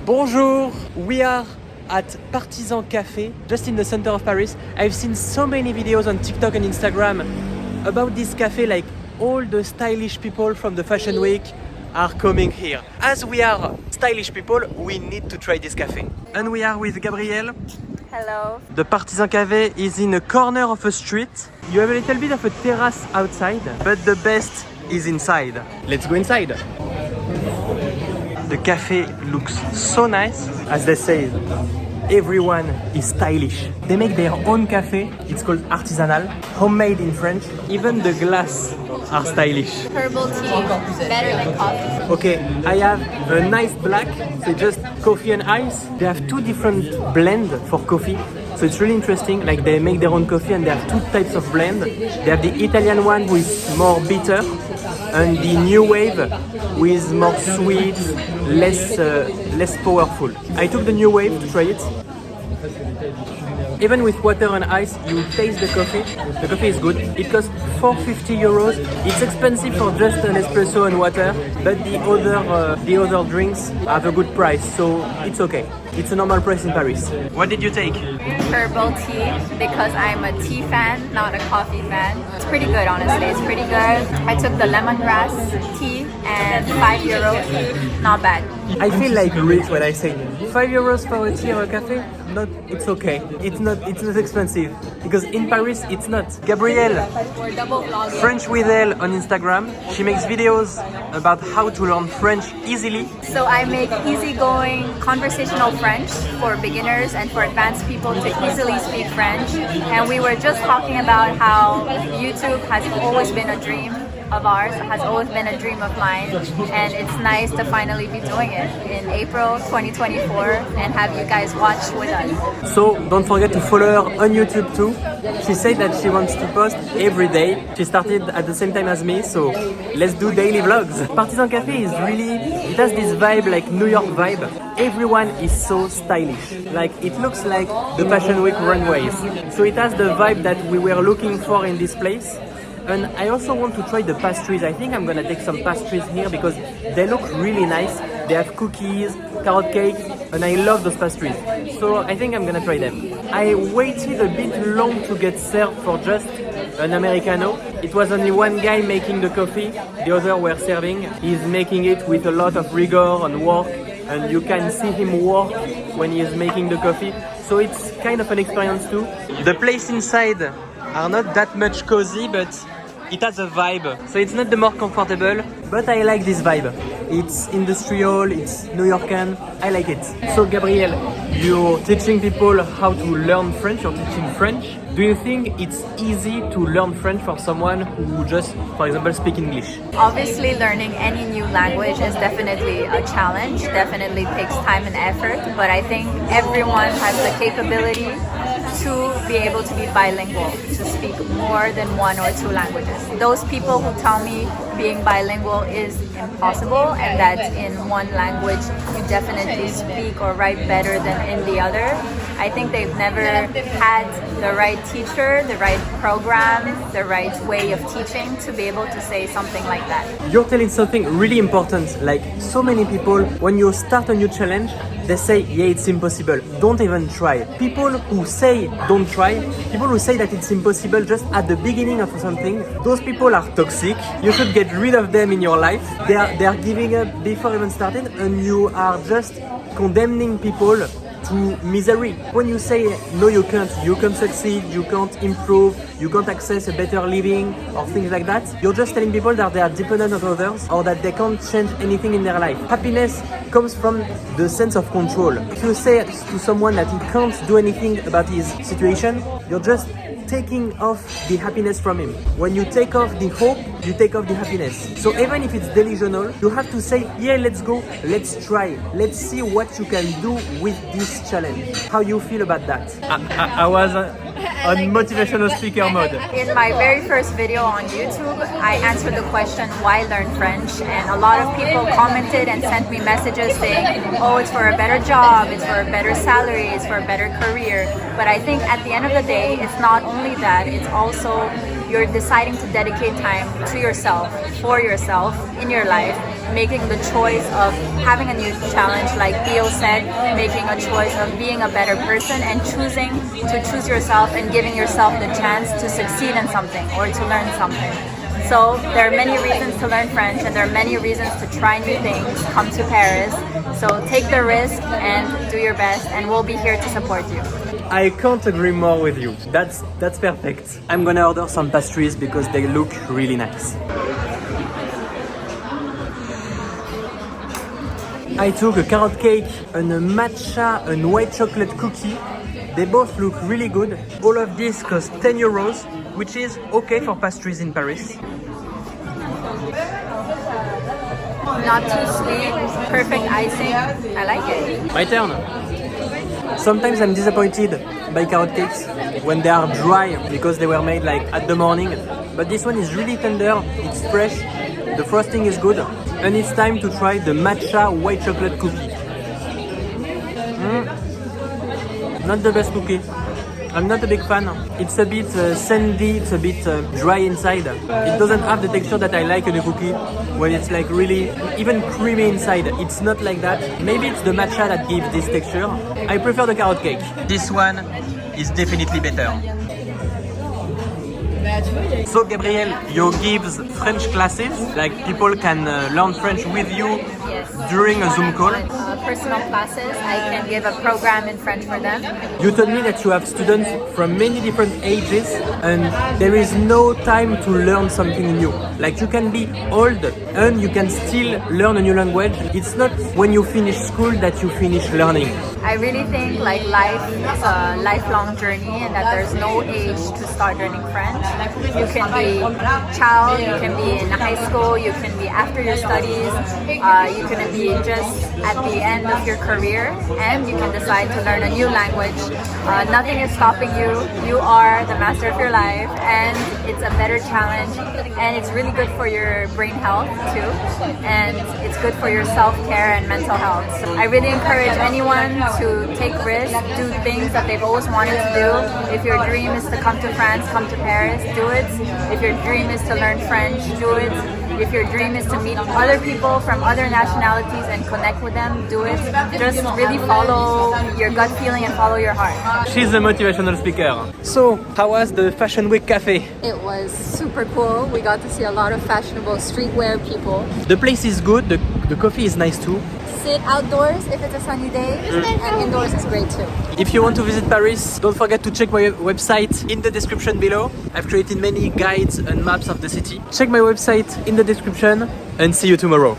Bonjour, we are at Partisan Café, just in the center of Paris. I've seen so many videos on TikTok and Instagram about this cafe, like all the stylish people from the Fashion Week are coming here. As we are stylish people, we need to try this cafe. And we are with Gabrielle. Hello. The Partisan Cafe is in a corner of a street. You have a little bit of a terrace outside, but the best is inside. Let's go inside. The cafe looks so nice. As they say, everyone is stylish. They make their own cafe. It's called artisanal, homemade in French. Even the glass are stylish. Herbal tea, better than coffee. Okay, I have a nice black, so just coffee and ice. They have two different blends for coffee. So it's really interesting, like they make their own coffee and they have two types of blend. They have the Italian one who is more bitter and the new wave who is more sweet, less powerful. I took the new wave to try it. Even with water and ice, you taste the coffee. The coffee is good. It costs 450 euros. It's expensive for just an espresso and water, but the other drinks have a good price, so it's okay. It's a normal price in Paris. What did you take? Herbal tea, because I'm a tea fan, not a coffee fan. It's pretty good, honestly. It's pretty good. I took the lemongrass tea and 5 euros. Not bad. I feel like rich when I say 5 euros for a tea or a cafe. It's okay. It's not expensive because in Paris it's not. Gabrielle, We're double vlogging. FrenchWithElle on Instagram. She makes videos about how to learn French easily. So I make easygoing conversational French for beginners and for advanced people to easily speak French. And we were just talking about how YouTube has always been a dream of ours, has always been a dream of mine, and it's nice to finally be doing it in April 2024 and have you guys watch with us. So don't forget to follow her on YouTube too. She said that she wants to post every day. She started at the same time as me, so let's do daily vlogs. Partisan Cafe is really, it has this vibe, like New York vibe. Everyone is so stylish. Like it looks like the Fashion Week runways. So it has the vibe that we were looking for in this place. And I also want to try the pastries. I think I'm gonna take some pastries here because they look really nice. They have cookies, carrot cake, and I love those pastries. So I think I'm gonna try them. I waited a bit long to get served for just an Americano. It was only one guy making the coffee, the other were serving. He's making it with a lot of rigor and work, and you can see him work when he is making the coffee. So it's kind of an experience too. The place inside are not that much cozy, but it has a vibe. So it's not the more comfortable, but I like this vibe. It's industrial, it's New Yorkan, I like it. So Gabrielle, you're teaching people how to learn French, you're teaching French. Do you think it's easy to learn French for someone who just, for example, speak English? Obviously, learning any new language is definitely a challenge, definitely takes time and effort, but I think everyone has the capability to be able to be bilingual, to speak more than one or two languages. Those people who tell me being bilingual is impossible and that in one language you definitely speak or write better than in the other, I think they've never had the right teacher, the right program, the right way of teaching to be able to say something like that. You're telling something really important. Like so many people, when you start a new challenge, they say, yeah, it's impossible, don't even try. People who say don't try, people who say that it's impossible just at the beginning of something, those people are toxic. You should get rid of them in your life. They are giving up before even starting, and you are just condemning people to misery. When you say no, you can't succeed, you can't improve, you can't access a better living or things like that, you're just telling people that they are dependent on others or that they can't change anything in their life. Happiness comes from the sense of control. If you say to someone that he can't do anything about his situation, you're just taking off the happiness from him. When you take off the hope, you take off the happiness. So even if it's delusional, you have to say, yeah, let's go, let's try, let's see what you can do with this challenge. How you feel about that? I was on motivational speaker mode. In my very first video on YouTube, I answered the question, why learn French? And a lot of people commented and sent me messages saying, oh, it's for a better job, it's for a better salary, it's for a better career. But I think at the end of the day, it's not only that, it's also you're deciding to dedicate time to yourself, for yourself, in your life, making the choice of having a new challenge, like Théo said, making a choice of being a better person and choosing to choose yourself and giving yourself the chance to succeed in something or to learn something. So there are many reasons to learn French and there are many reasons to try new things. Come to Paris. So take the risk and do your best, and we'll be here to support you. I can't agree more with you. That's perfect. I'm gonna order some pastries because they look really nice. I took a carrot cake and a matcha and white chocolate cookie. They both look really good. All of this cost 10 euros, which is okay for pastries in Paris. Not too sweet, perfect icing. I like it. My turn. Sometimes I'm disappointed by carrot cakes when they are dry because they were made like at the morning. But this one is really tender, it's fresh, the frosting is good. And it's time to try the matcha white chocolate cookie. Not the best cookie. I'm not a big fan. It's a bit sandy, it's a bit dry inside. It doesn't have the texture that I like in a cookie, when it's like really even creamy inside. It's not like that. Maybe it's the matcha that gives this texture. I prefer the carrot cake. This one is definitely better. So Gabrielle, you gives French classes, like people can learn French with you during a Zoom call. Personal classes, I can give a program in French for them. You told me that you have students from many different ages and there is no time to learn something new. Like you can be old and you can still learn a new language. It's not when you finish school that you finish learning. I really think like life is a lifelong journey and that there's no age to start learning French. You can be a child, you can be in high school, you can be after your studies, you can be just at the end of your career, and you can decide to learn a new language. Nothing is stopping you. You are the master of your life, and it's a better challenge, and it's really good for your brain health too, and it's good for your self-care and mental health. So I really encourage anyone to take risks, do things that they've always wanted to do. If your dream is to come to France, come to Paris, do it. If your dream is to learn French, do it. If your dream is to meet other people from other nationalities and connect with them, do it. Just really follow your gut feeling and follow your heart. She's a motivational speaker. So, how was the Fashion Week Cafe? It was super cool. We got to see a lot of fashionable streetwear people. The place is good, the coffee is nice too. Sit outdoors if it's a sunny day, and indoors is great too. If you want to visit Paris, don't forget to check my website in the description below. I've created many guides and maps of the city. Check my website in the description and see you tomorrow.